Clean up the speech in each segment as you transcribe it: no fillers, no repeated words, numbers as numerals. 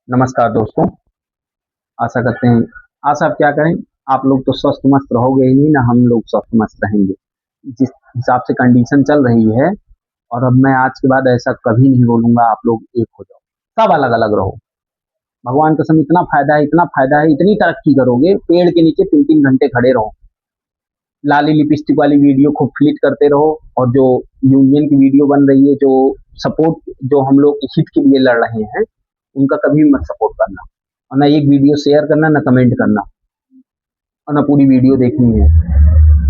नमस्कार दोस्तों। आशा करते हैं आज आप क्या करें। आप लोग तो स्वस्थ मस्त रहोगे ही नहीं ना, हम लोग स्वस्थ मस्त रहेंगे जिस हिसाब से कंडीशन चल रही है। और अब मैं आज के बाद ऐसा कभी नहीं बोलूंगा आप लोग एक हो जाओ, सब अलग अलग रहो। भगवान कसम इतना फायदा है, इतना फायदा है, इतनी तरक्की करोगे। पेड़ के नीचे 3 3 घंटे खड़े रहो, लाली लिपस्टिक वाली वीडियो खूब फ्लिट करते रहो। और जो यूनियन की वीडियो बन रही है, जो सपोर्ट जो हम लोग हित के लिए लड़ रहे हैं, उनका कभी मत सपोर्ट करना। और ना एक वीडियो शेयर करना, ना कमेंट करना, और ना पूरी वीडियो देखनी है।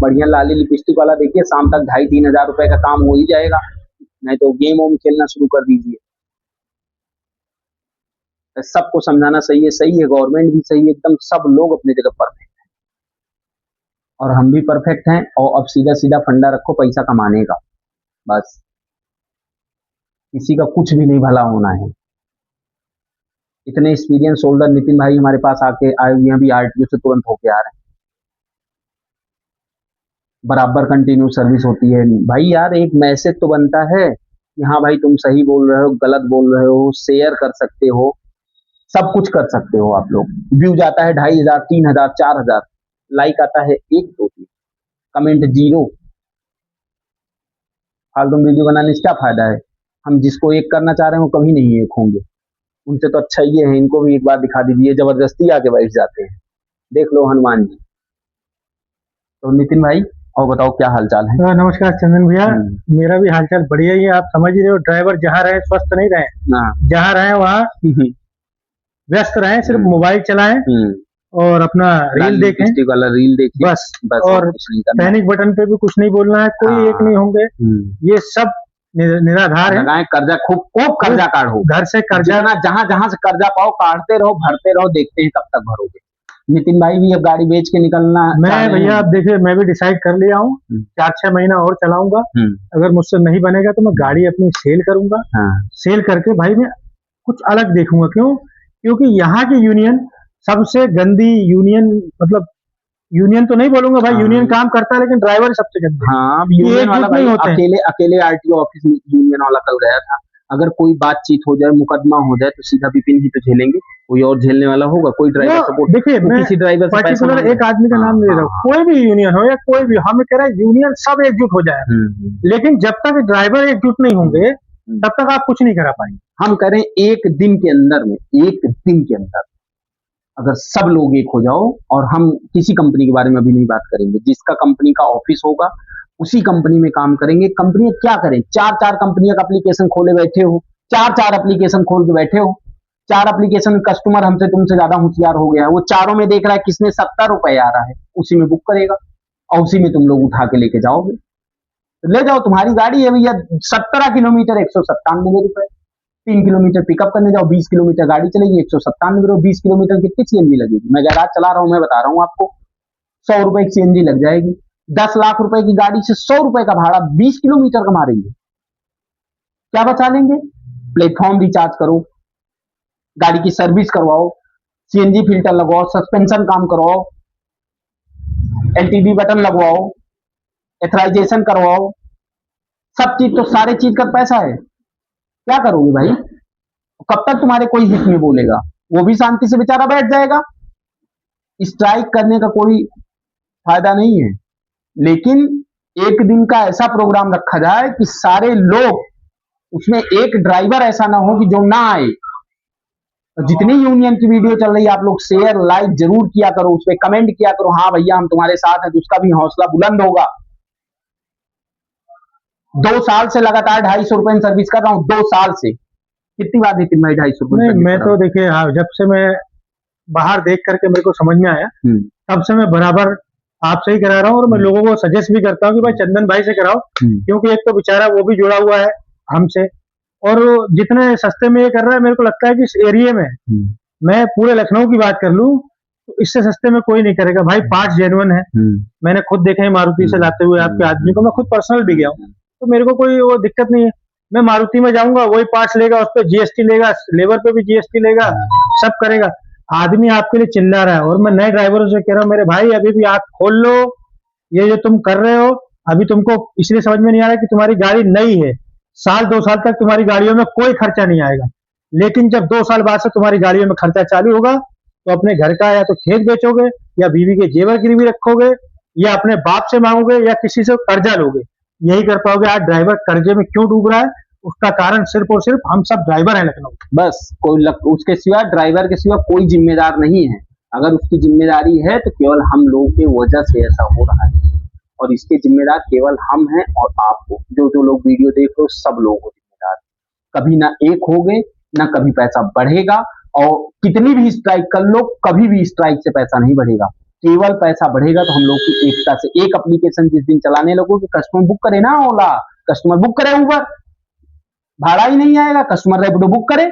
बढ़िया लाली लिपस्टिक वाला देखिए, शाम तक 2,500 3,000 रुपए का काम हो ही जाएगा। नहीं तो गेम वोम खेलना शुरू कर दीजिए। सबको समझाना सही है, गवर्नमेंट भी सही है, एकदम सब लोग अपनी जगह परफेक्ट है और हम भी परफेक्ट हैं। और अब सीधा सीधा फंडा रखो पैसा कमाने का, बस। किसी का कुछ भी नहीं भला होना है। इतने एक्सपीरियंस होल्डर नितिन भाई हमारे पास आके आए हुए हैं, अभी आरटीओ से तुरंत होके आ रहे हैं। बराबर कंटिन्यू सर्विस होती है भाई। यार एक मैसेज तो बनता है कि हाँ भाई तुम सही बोल रहे हो, गलत बोल रहे हो, शेयर कर सकते हो, सब कुछ कर सकते हो आप लोग। व्यू जाता है 2,500 3,000 4,000, लाइक आता है 1 2 3, कमेंट जीरो। फालतू वीडियो बनाने से क्या फायदा है। हम जिसको एक करना चाह रहे हैं वो कभी नहीं एक होंगे। उनसे तो अच्छा ये है, इनको भी एक बार दिखा दीजिए, जबरदस्ती आके बैठ जाते हैं। देख लो हनुमान जी। तो नितिन भाई और बताओ क्या हालचाल है। नमस्कार चंदन भैया। मेरा भी हालचाल बढ़िया ही है। आप समझ ही रहे हो, ड्राइवर जहाँ रहे स्वस्थ नहीं रहे, हाँ। जहाँ रहे वहाँ व्यस्त रहे, सिर्फ मोबाइल चलाएं और अपना रील देखें, वाला रील देखिए बस। बस, और कुछ नहीं करना। पैनिक बटन पे भी कुछ नहीं बोलना है, कोई एक नहीं होंगे। ये सब निराधार है। लगाएं कर्जा, खूब खूब कर्जा काढ़ो, घर से कर्जा, जहां जहां से कर्जा पाओ काटते रहो, भरते रहो, देखते हैं कब तक भरोगे। नितिन भाई भी अब गाड़ी बेच के निकलना मैं भैया अब देखिए मैं भी डिसाइड कर लिया हूँ, 4 6 महीना और चलाऊंगा। अगर मुझसे नहीं बनेगा तो मैं गाड़ी अपनी सेल करूंगा। सेल करके भाई मैं कुछ अलग देखूंगा। क्यों? क्योंकि यहाँ की यूनियन सबसे गंदी यूनियन, मतलब यूनियन तो नहीं बोलूंगा भाई, यूनियन काम करता है लेकिन ड्राइवर सबसे गंदे। हाँ, यूनियन वाला भाई अकेले अकेले आरटीओ ऑफिस में यूनियन वाला कल गया था। अगर कोई बातचीत हो जाए, मुकदमा हो जाए, तो सीधा विपिन ही तो झेलेंगे, कोई और झेलने वाला होगा? कोई ड्राइवर सपोर्ट देखिए, मैं किसी ड्राइवर से पर्टिकुलर एक आदमी का नाम नहीं ले रहा हूँ, कोई भी यूनियन हो या कोई भी, हम कह रहे हैं यूनियन सब एकजुट हो जाए। लेकिन जब तक ड्राइवर एकजुट नहीं होंगे तब तक आप कुछ नहीं करा पाएंगे। हम करें एक दिन के अंदर में, एक दिन के अंदर अगर सब लोग एक हो जाओ। और हम किसी कंपनी के बारे में अभी नहीं बात करेंगे, जिसका कंपनी का ऑफिस होगा उसी कंपनी में काम करेंगे। कंपनी क्या करें, 4 4 कंपनियों का एप्लीकेशन खोले बैठे हो, 4 4 एप्लीकेशन खोल के बैठे हो। 4 एप्लीकेशन कस्टमर हमसे तुमसे ज्यादा होशियार हो गया है, वो चारों में देख रहा है किसमें 70 रुपए आ रहा है, उसी में बुक करेगा और उसी में तुम लोग उठा के लेके जाओगे। तो ले जाओ, तुम्हारी गाड़ी है भैया, 17 किलोमीटर 197 रुपए। 3 किलोमीटर पिकअप करने जाओ, 20 किलोमीटर गाड़ी चलेगी, 197 रुपए। 20 किलोमीटर कितनी सीएनजी लगेगी? मैं गैराज चला रहा हूँ, मैं बता रहा हूँ आपको, 100 रुपए की सीएनजी लग जाएगी। 10 लाख रुपए की गाड़ी से 100 रुपए का भाड़ा 20 किलोमीटर का मारेंगे, क्या बचा लेंगे? प्लेटफॉर्म रिचार्ज करो, गाड़ी की सर्विस करवाओ, सीएनजी फिल्टर लगवाओ, सस्पेंशन काम करवाओ, एलटीडी बटन लगवाओ, एथराइजेशन करवाओ, सब चीज तो सारे चीज का पैसा है। क्या करोगे भाई? कब तक तुम्हारे कोई हित में बोलेगा? वो भी शांति से बेचारा बैठ जाएगा। स्ट्राइक करने का कोई फायदा नहीं है, लेकिन एक दिन का ऐसा प्रोग्राम रखा जाए कि सारे लोग, उसमें एक ड्राइवर ऐसा ना हो कि जो ना आए। जितनी यूनियन की वीडियो चल रही है, आप लोग शेयर लाइक जरूर किया करो, उस पर कमेंट किया करो, हाँ भैया हम तुम्हारे साथ हैं, तो उसका भी हौसला बुलंद होगा। 2 साल से लगातार 250 रुपए में सर्विस कर रहा हूँ, 2 साल से। कितनी बार नितिन भाई 250 रुपए? नहीं, मैं तो देखिए, हाँ, जब से मैं बाहर देख करके मेरे को समझ में आया, तब से मैं बराबर आपसे ही करा रहा हूँ। और मैं लोगों को सजेस्ट भी करता हूँ कि भाई चंदन भाई से कराओ, क्योंकि एक तो बेचारा वो भी जुड़ा हुआ है हमसे, और जितने सस्ते में ये कर रहा है, मेरे को लगता है कि इस एरिया में, मैं पूरे लखनऊ की बात कर लूं तो इससे सस्ते में कोई नहीं करेगा भाई। पार्ट्स जेन्युइन है, मैंने खुद देखे हैं मारुति से लाते हुए आपके आदमी को, मैं खुद पर्सनल भी गया हूँ, तो मेरे को कोई वो दिक्कत नहीं है। मैं मारुति में जाऊंगा, वही पार्ट्स लेगा, उस पर जीएसटी लेगा, लेबर पे भी जीएसटी लेगा, सब करेगा। आदमी आपके लिए चिल्ला रहा है, और मैं नए ड्राइवरों से कह रहा हूँ, मेरे भाई अभी भी आंख खोल लो। ये जो तुम कर रहे हो, अभी तुमको इसलिए समझ में नहीं आ रहा कि तुम्हारी गाड़ी नई है, 1 2 साल तक तुम्हारी गाड़ियों में कोई खर्चा नहीं आएगा। लेकिन जब 2 साल बाद से तुम्हारी गाड़ियों में खर्चा चालू होगा तो अपने घर का या तो खेत बेचोगे या बीवी के जेवर गिरवी रखोगे या अपने बाप से मांगोगे या किसी से कर्जा लोगे, यही कर पाओगे। आज ड्राइवर कर्जे में क्यों डूब रहा है, उसका कारण सिर्फ और सिर्फ हम सब ड्राइवर हैं लखनऊ। बस उसके सिवा, ड्राइवर के सिवा कोई जिम्मेदार नहीं है। अगर उसकी जिम्मेदारी है तो केवल हम लोगों की वजह से ऐसा हो रहा है, और इसके जिम्मेदार केवल हम हैं और आप हो। जो लोग वीडियो देख रहे हो सब लोग हो जिम्मेदार। कभी ना एक होगे ना कभी पैसा बढ़ेगा, और कितनी भी स्ट्राइक कर लो कभी भी स्ट्राइक से पैसा नहीं बढ़ेगा। केवल पैसा बढ़ेगा तो हम लोग की एकता से। एक एप्लीकेशन जिस दिन चलाने लगोगे, कस्टमर बुक करे ना ओला, कस्टमर बुक करे उबर, भाड़ा ही नहीं आएगा, कस्टमर रैपिडो बुक करे।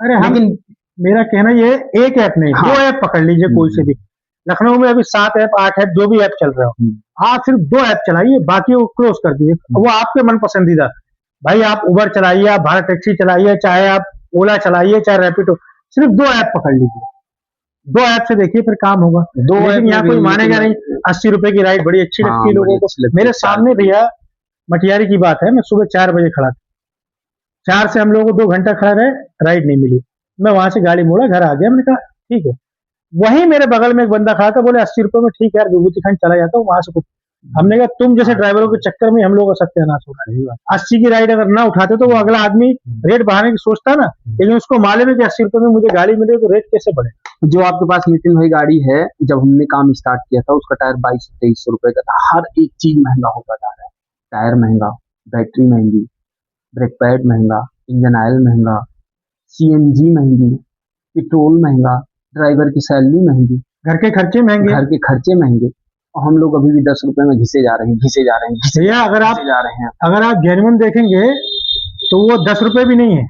अरे लेकिन मेरा कहना ये एक ऐप नहीं, हाँ, 2 ऐप पकड़ लीजिए कोई से भी। लखनऊ में अभी 7 ऐप 8 ऐप जो भी ऐप चल रहे हो, आप सिर्फ 2 ऐप चलाइए, बाकी वो क्लोज कर दीजिए। वो आपके मन पसंदीदा, भाई आप उबर चलाइए, आप भारत टैक्सी चलाइए, चाहे आप ओला चलाइए, चाहे रैपिडो, सिर्फ 2 ऐप पकड़ लीजिए। 2 ऐप से देखिए फिर काम होगा। लेकिन यहाँ कोई मानेगा नहीं। 80 रुपए की राइड बड़ी अच्छी लगती है लोगों को। मेरे सामने भैया मटियारी की बात है, मैं सुबह 4 बजे खड़ा था, 4 से हम लोगों को 2 घंटा खड़ा रहे, राइड नहीं मिली। मैं वहां से गाड़ी मोड़ा, घर आ गया। मैंने कहा ठीक है। वहीं मेरे बगल में एक बंदा खड़ा था, बोले 80 रुपए में ठीक है यार, विभूति खंड चला जाता हूँ वहां से कुछ। हमने कहा तुम जैसे ड्राइवरों के चक्कर में हम लोगों का सत्यानाश हो रहा है। 80 की राइड अगर ना उठाते तो वो अगला आदमी रेट बढ़ाने की सोचता ना, लेकिन उसको मालूम है कि 80 रुपए में मुझे गाड़ी मिले तो रेट कैसे बढ़े। जो आपके पास नितिन भाई गाड़ी है, जब हमने काम स्टार्ट किया था उसका टायर 2200-2300 रुपए का था। हर एक चीज महंगा होता जा रहा है। टायर महंगा, बैटरी महंगी, ब्रेक पैड महंगा, इंजन ऑयल महंगा, सीएनजी महंगी, पेट्रोल महंगा, ड्राइवर की सैलरी महंगी, घर के खर्चे महंगे, और हम लोग अभी भी 10 रुपए में घिसे जा रहे हैं। भैया अगर आप जेन्युइन देखेंगे तो वो 10 रुपए भी नहीं है।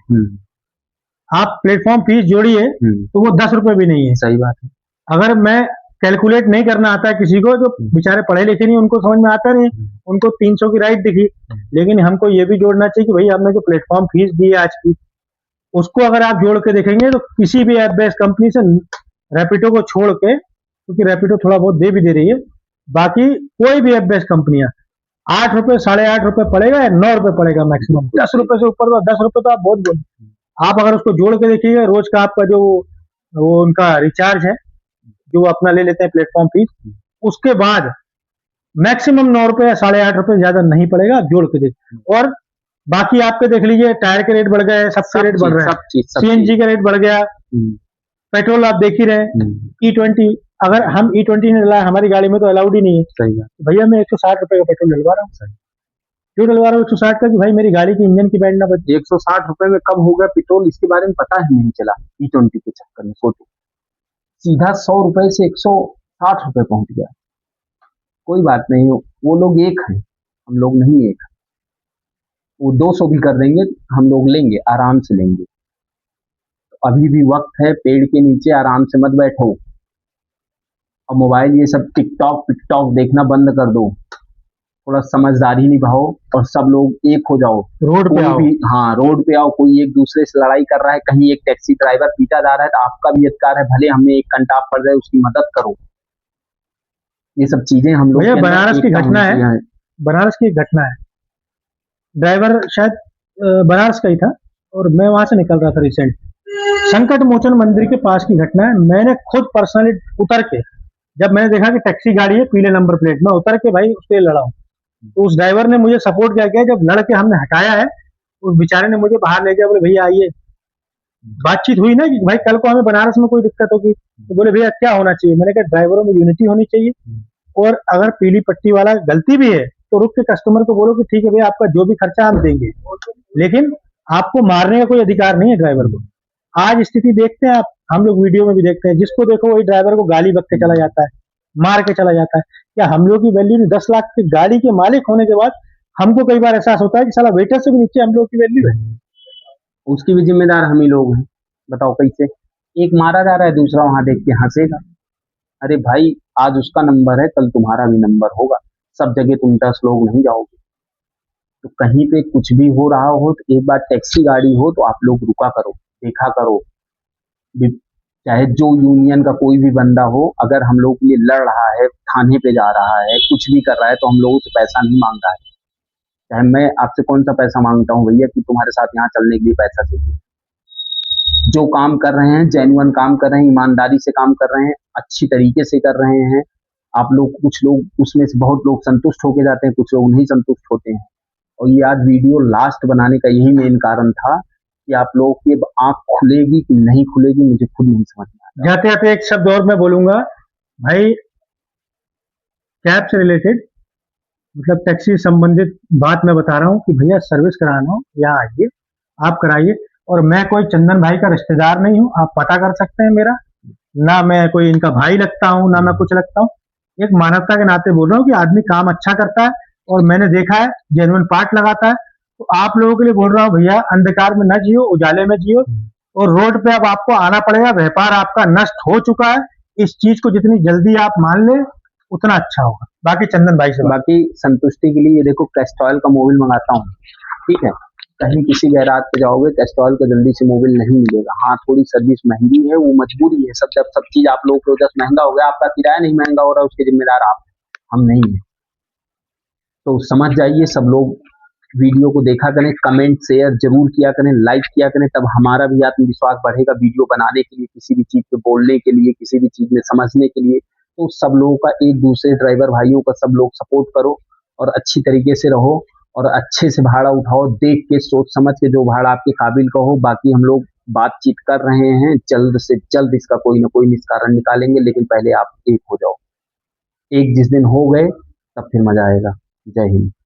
आप प्लेटफॉर्म फीस जोड़िए तो वो 10 रुपए भी नहीं है। सही बात है। अगर मैं कैलकुलेट नहीं करना आता है किसी को, जो बेचारे पढ़े लिखे नहीं, उनको समझ में आता नहीं, उनको 300 की राइड दिखी, लेकिन हमको ये भी जोड़ना चाहिए कि भाई हमने जो प्लेटफॉर्म फीस दी है आज की, उसको अगर आप जोड़ के देखेंगे तो किसी भी ऐप बेस्ड कंपनी से, रैपिडो को छोड़ के, क्योंकि रैपिडो थोड़ा बहुत दे भी दे रही है, बाकी कोई भी ऐप बेस्ड कंपनियां 8 रुपए 8.5 रुपए पड़ेगा या 9 रुपए पड़ेगा मैक्सिमम। 10 रुपए से ऊपर तो 10 रुपए तो आप बहुत बोल। आप अगर उसको जोड़ के देखिएगा, रोज का आपका जो वो उनका रिचार्ज है जो अपना ले लेते हैं प्लेटफॉर्म फीस, उसके बाद मैक्सिमम 9 रुपए या 8.5 रुपए, ज्यादा नहीं पड़ेगा। आप जोड़ के देखिए, और बाकी आपके देख लीजिए, टायर के रेट बढ़ गए, सबसे रेट बढ़ रहा है, सीएनजी का रेट बढ़ गया, पेट्रोल आप देख ही रहे। E20 अगर हम E20 ने डलाया, हमारी गाड़ी में तो अलाउड ही नहीं है। सही है भैया मैं 160 रुपए का पेट्रोल डलवा रहा हूँ। क्यों डलवा रहा हूँ 160 का? कि भाई मेरी गाड़ी की इंजन की बैंड ना बचे। 160 रुपए में कब होगा पेट्रोल, इसके बारे में पता ही नहीं चला। E20 के चक्कर में सोचो, सीधा 100 रुपए से 160 रुपए पहुंच गया। कोई बात नहीं, वो लोग एक हैं, हम लोग नहीं एक। वो 200 भी कर देंगे, हम लोग लेंगे, आराम से लेंगे। तो अभी भी वक्त है, पेड़ के नीचे आराम से मत बैठो और मोबाइल ये सब टिकटॉक देखना बंद कर दो। थोड़ा समझदारी निभाओ और सब लोग एक हो जाओ, रोड पे आओ। हाँ, रोड पे आओ। कोई एक दूसरे से लड़ाई कर रहा है, कहीं एक टैक्सी ड्राइवर पीटा जा रहा है, तो आपका भी अधिकार है, भले हमें एक कंटाप पड़ जाए, उसकी मदद करो। ये सब चीजें हम लोग, बनारस की घटना है, बनारस की घटना है। ड्राइवर शायद बनारस का ही था और मैं वहां से निकल रहा था रिसेंट। संकट मोचन मंदिर के पास की घटना है। मैंने खुद पर्सनली उतर के, जब मैंने देखा कि टैक्सी गाड़ी है पीले नंबर प्लेट, में उतर के भाई उसके लड़ा हूं। तो उस ड्राइवर ने मुझे सपोर्ट क्या किया, जब लड़के हमने हटाया है, उस बेचारे ने मुझे बाहर ले गया, बोले भैया आइए। बातचीत हुई ना कि भाई कल को हमें बनारस में कोई दिक्कत होगी, तो बोले भैया क्या होना चाहिए। मैंने कहा ड्राइवरों में यूनिटी होनी चाहिए, और अगर पीली पट्टी वाला गलती भी है तो रुक के कस्टमर को बोलो कि ठीक है भैया आपका जो भी खर्चा हम देंगे, लेकिन आपको मारने का कोई अधिकार नहीं है ड्राइवर को। आज स्थिति देखते हैं आप, हम लोग वीडियो में भी देखते हैं, जिसको देखो वही ड्राइवर को गाली बक के चला जाता है, मार के चला जाता है। क्या हम लोग की वैल्यू नहीं? 10 लाख की गाड़ी के मालिक होने के बाद हमको कई बार एहसास होता है कि साला वेटर से भी नीचे हम लोग की वैल्यू है। उसकी भी जिम्मेदार हम ही लोग हैं। बताओ कैसे? एक मारा जा रहा है, दूसरा वहां देख के हंसेगा। अरे भाई, आज उसका नंबर है, कल तुम्हारा भी नंबर होगा। सब जगह तुम 10 लोग नहीं जाओगे। तो कहीं पे कुछ भी हो रहा हो तो एक बार टैक्सी गाड़ी हो तो आप लोग रुका करो, देखा करो। चाहे जो यूनियन का कोई भी बंदा हो, अगर हम लोग के लिए लड़ रहा है, थाने पे जा रहा है, कुछ भी कर रहा है, तो हम लोगों से पैसा नहीं मांग रहा है। चाहे मैं आपसे कौन सा पैसा मांगता हूँ भैया कि तुम्हारे साथ यहाँ चलने के लिए पैसा चाहिए। जो काम कर रहे हैं जेन्युइन काम कर रहे हैं, ईमानदारी से काम कर रहे हैं, अच्छी तरीके से कर रहे हैं। आप लोग कुछ लोग उसमें से बहुत लोग संतुष्ट होके जाते हैं, कुछ लोग नहीं संतुष्ट होते हैं। और ये आज वीडियो लास्ट बनाने का यही मेन कारण था कि आप लोगों की अब आँख खुलेगी कि नहीं खुलेगी मुझे खुद नहीं समझ में आता। जाते जाते एक शब्द और मैं बोलूंगा भाई, कैब से रिलेटेड मतलब टैक्सी से संबंधित बात मैं बता रहा हूँ कि भैया सर्विस कराना हो यहाँ आइए, आप कराइए। और मैं कोई चंदन भाई का रिश्तेदार नहीं हूँ, आप पता कर सकते हैं मेरा, ना मैं कोई इनका भाई लगता हूँ ना मैं कुछ लगता हूँ। एक मानवता के नाते बोल रहा हूँ कि आदमी काम अच्छा करता है और मैंने देखा है जेन्युइन पार्ट लगाता है। तो आप लोगों के लिए बोल रहा हूँ भैया, अंधकार में न जियो, उजाले में जियो। और रोड पे अब आपको आना पड़ेगा, व्यापार आपका नष्ट हो चुका है। इस चीज को जितनी जल्दी आप मान ले उतना अच्छा होगा। बाकी चंदन भाई से बाकी संतुष्टि के लिए ये देखो कैस्ट्रॉल का मोबिल मंगाता हूँ, ठीक है। कहीं किसी गैराज पे जाओगे कैस्ट्रॉल का जल्दी से मोबिल नहीं मिलेगा। हाँ थोड़ी सर्विस महंगी है, वो मजबूरी है। सब चीज आप लोगों की वजह से महंगा हो गया, आपका किराया नहीं महंगा हो रहा, उसके जिम्मेदार आप, हम नहीं है। तो समझ जाइए सब लोग, वीडियो को देखा करें, कमेंट शेयर जरूर किया करें, लाइक किया करें, तब हमारा भी आत्मविश्वास बढ़ेगा वीडियो बनाने के लिए, किसी भी चीज पे बोलने के लिए, किसी भी चीज में समझने के लिए। तो सब लोगों का, एक दूसरे ड्राइवर भाइयों का सब लोग सपोर्ट करो और अच्छी तरीके से रहो और अच्छे से भाड़ा उठाओ, देख के सोच समझ के, जो भाड़ा आपके काबिल का हो। बाकी हम लोग बातचीत कर रहे हैं, जल्द से जल्द इसका कोई ना कोई निस्तारण निकालेंगे, लेकिन पहले आप एक हो जाओ। एक जिस दिन हो गए तब फिर मजा आएगा। जय हिंद।